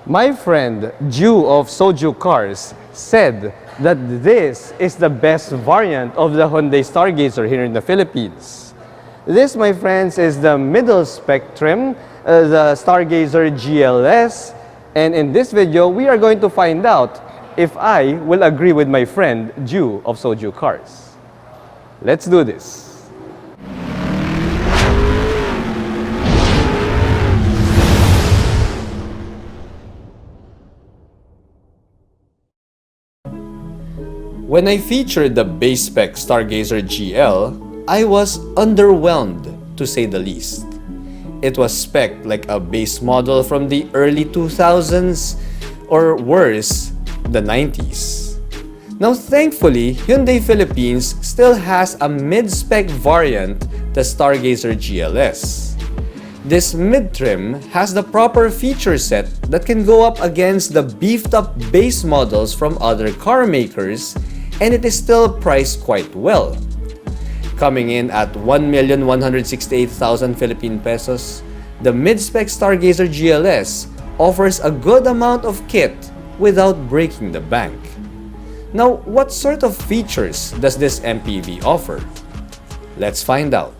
My friend Ju of Soju Cars said that this is the best variant of the Hyundai Stargazer here in the Philippines. This, my friends, is the middle spec trim, the Stargazer GLS, and in this video we are going to find out if I will agree with my friend Ju of Soju Cars. Let's do this. When I featured the base spec Stargazer GL, I was underwhelmed to say the least. It was spec'd like a base model from the early 2000s, or worse, the 90s. Now thankfully, Hyundai Philippines still has a mid-spec variant, the Stargazer GLS. This mid-trim has the proper feature set that can go up against the beefed-up base models from other car makers, and it is still priced quite well. Coming in at 1,168,000 Philippine pesos, the mid-spec Stargazer GLS offers a good amount of kit without breaking the bank. Now, what sort of features does this MPV offer? Let's find out.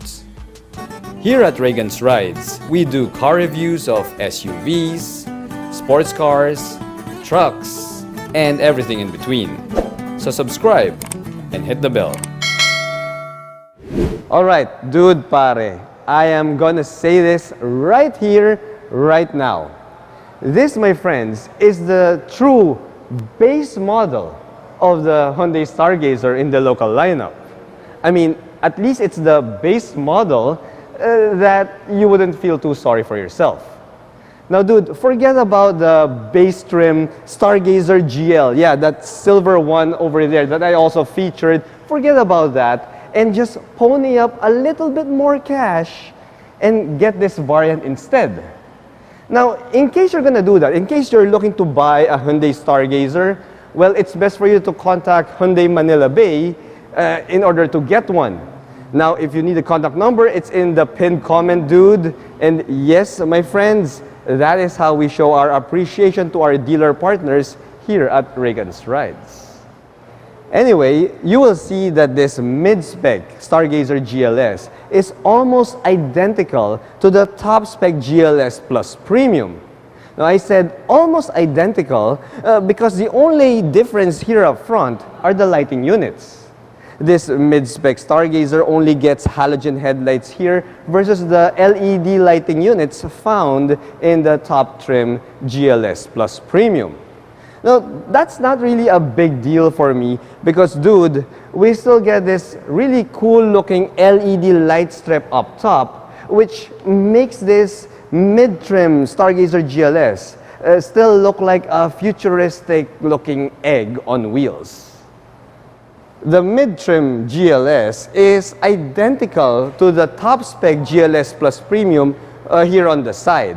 Here at Reagan's Rides, we do car reviews of SUVs, sports cars, trucks, and everything in between. So subscribe and hit the bell. Alright, dude pare, I am gonna say this right here, right now. This, my friends, is the true base model of the Hyundai Stargazer in the local lineup. I mean, at least it's the base model that you wouldn't feel too sorry for yourself. Now dude, forget about the base trim Stargazer GL. Yeah, that silver one over there that I also featured. Forget about that and just pony up a little bit more cash and get this variant instead. Now, in case you're gonna do that, in case you're looking to buy a Hyundai Stargazer, well, it's best for you to contact Hyundai Manila Bay in order to get one. Now, if you need a contact number, it's in the pinned comment, dude. And yes, my friends, that is how we show our appreciation to our dealer partners here at Reagan's Rides. Anyway, you will see that this mid-spec Stargazer GLS is almost identical to the top-spec GLS Plus Premium. Now, I said almost identical because the only difference here up front are the lighting units. This mid-spec Stargazer only gets halogen headlights here versus the LED lighting units found in the top trim GLS Plus Premium. Now, that's not really a big deal for me because, dude, we still get this really cool looking LED light strip up top, which makes this mid-trim Stargazer GLS still look like a futuristic looking egg on wheels. The mid-trim GLS is identical to the top-spec GLS Plus Premium here on the side.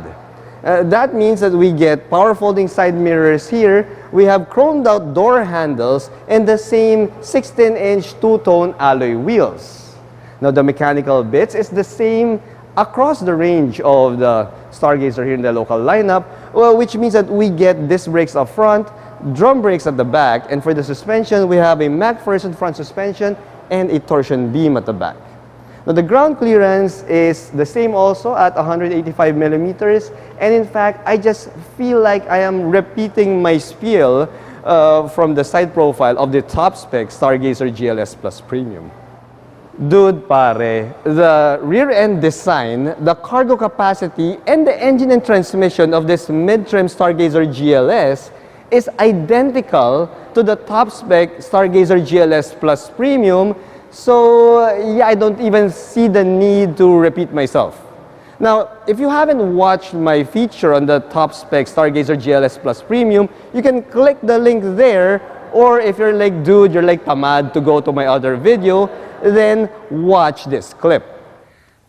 That means that we get power folding side mirrors here, we have chromed out door handles, and the same 16-inch two-tone alloy wheels. Now the mechanical bits is the same across the range of the Stargazer here in the local lineup, which means that we get disc brakes up front, drum brakes at the back, and for the suspension, we have a McPherson front suspension and a torsion beam at the back. Now, the ground clearance is the same also at 185 millimeters, and in fact, I just feel like I am repeating my spiel from the side profile of the top-spec Stargazer GLS Plus Premium. Dude pare, the rear-end design, the cargo capacity, and the engine and transmission of this mid-trim Stargazer GLS is identical to the top-spec Stargazer GLS Plus Premium, so yeah, I don't even see the need to repeat myself. Now, if you haven't watched my feature on the top-spec Stargazer GLS Plus Premium, you can click the link there, or if you're like, dude, you're like tamad to go to my other video, then watch this clip.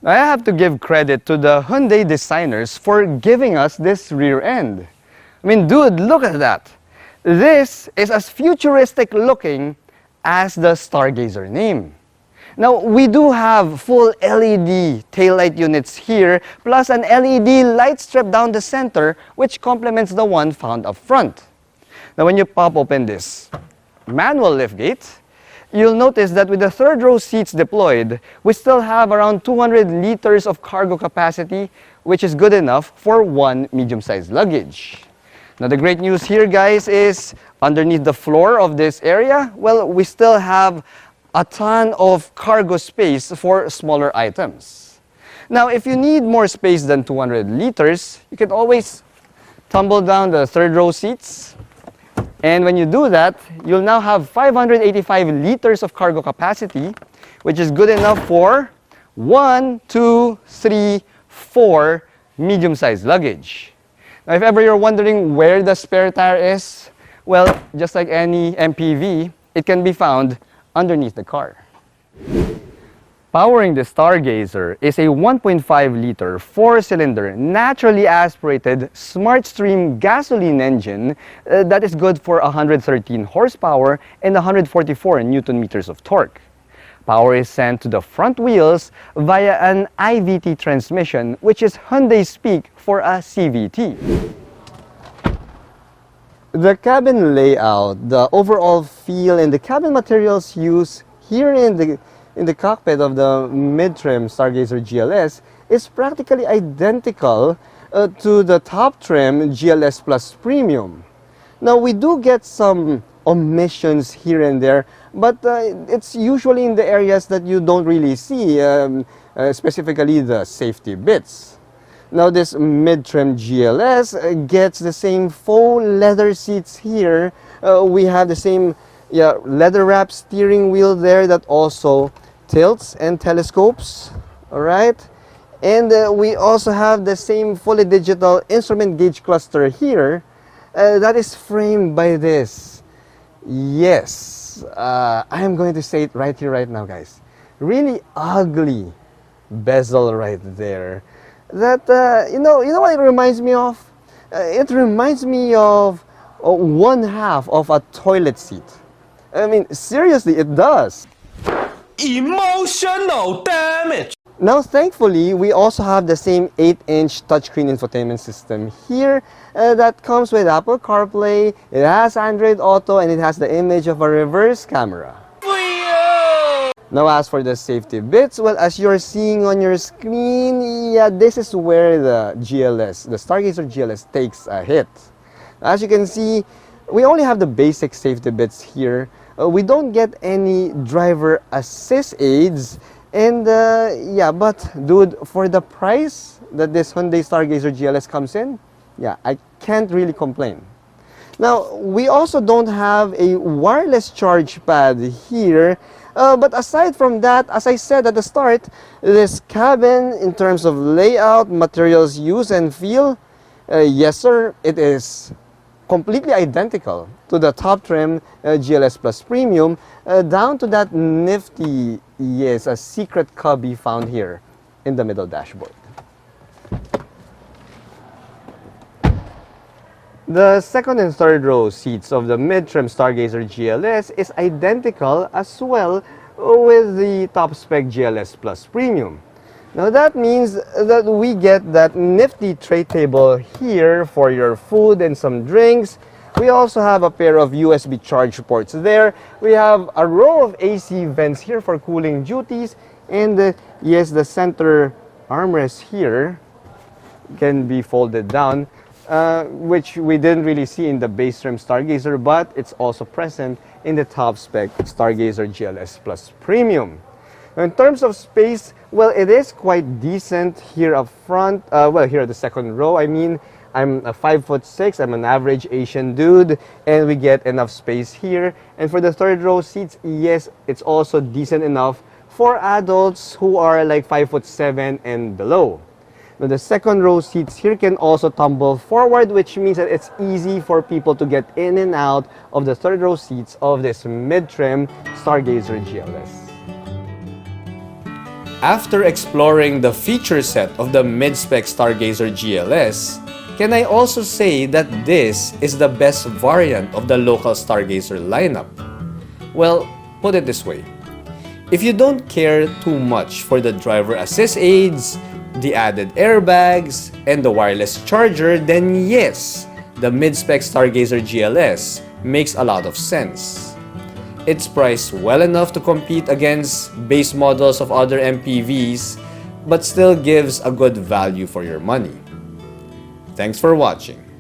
Now, I have to give credit to the Hyundai designers for giving us this rear end. I mean, dude, look at that. This is as futuristic looking as the Stargazer name. Now, we do have full LED taillight units here, plus an LED light strip down the center, which complements the one found up front. Now, when you pop open this manual liftgate, you'll notice that with the third row seats deployed, we still have around 200 liters of cargo capacity, which is good enough for one medium-sized luggage. Now, the great news here, guys, is underneath the floor of this area, well, we still have a ton of cargo space for smaller items. Now, if you need more space than 200 liters, you can always tumble down the third row seats. And when you do that, you'll now have 585 liters of cargo capacity, which is good enough for 1, 2, 3, 4 medium-sized luggage. Now, if ever you're wondering where the spare tire is, well, just like any MPV, it can be found underneath the car. Powering the Stargazer is a 1.5-liter, 4-cylinder, naturally aspirated SmartStream gasoline engine that is good for 113 horsepower and 144 Newton-meters of torque. Power is sent to the front wheels via an IVT transmission, which is Hyundai speak for a CVT. The cabin layout, the overall feel, and the cabin materials used here in the cockpit of the mid-trim Stargazer GLS is practically identical to the top trim GLS Plus Premium. Now, we do get some omissions here and there, but it's usually in the areas that you don't really see, specifically the safety bits. Now, this mid-trim GLS gets the same faux leather seats here. We have the same leather wrap steering wheel there that also tilts and telescopes. All right, and we also have the same fully digital instrument gauge cluster here that is framed by this. Yes, I am going to say it right here, right now, guys. Really ugly bezel right there. That you know what it reminds me of? It reminds me of one half of a toilet seat. I mean, seriously, it does. Emotional damage. Now, thankfully, we also have the same 8-inch touchscreen infotainment system here that comes with Apple CarPlay. It has Android Auto, and it has the image of a reverse camera. Now, as for the safety bits, well, as you're seeing on your screen, yeah, this is where the GLS, the Stargazer GLS, takes a hit. As you can see, we only have the basic safety bits here. We don't get any driver assist aids, and yeah, but dude, for the price that this Hyundai Stargazer GLS comes in, yeah, I can't really complain. Now, we also don't have a wireless charge pad here. But aside from that, as I said at the start, this cabin, in terms of layout, materials used, and feel, yes sir, it is completely identical to the top trim GLS Plus Premium, down to that nifty, yes, a secret cubby found here in the middle dashboard. The second and third row seats of the mid-trim Stargazer GLS is identical as well with the top-spec GLS Plus Premium. Now that means that we get that nifty tray table here for your food and some drinks. We also have a pair of USB charge ports there. We have a row of AC vents here for cooling duties, and yes, the center armrest here can be folded down. Which we didn't really see in the base trim Stargazer, but it's also present in the top spec Stargazer GLS Plus Premium. Now, in terms of space, well, it is quite decent here up front. Well, here at the second row, I mean, I'm 5'6", I'm an average Asian dude, and we get enough space here. And for the third row seats, yes, it's also decent enough for adults who are like 5'7" and below. Now, the second row seats here can also tumble forward, which means that it's easy for people to get in and out of the third row seats of this mid-trim Stargazer GLS. After exploring the feature set of the mid-spec Stargazer GLS, can I also say that this is the best variant of the local Stargazer lineup? Well, put it this way. If you don't care too much for the driver assist aids, the added airbags, and the wireless charger, then yes, the mid-spec Stargazer GLS makes a lot of sense. It's priced well enough to compete against base models of other MPVs, but still gives a good value for your money. Thanks for watching.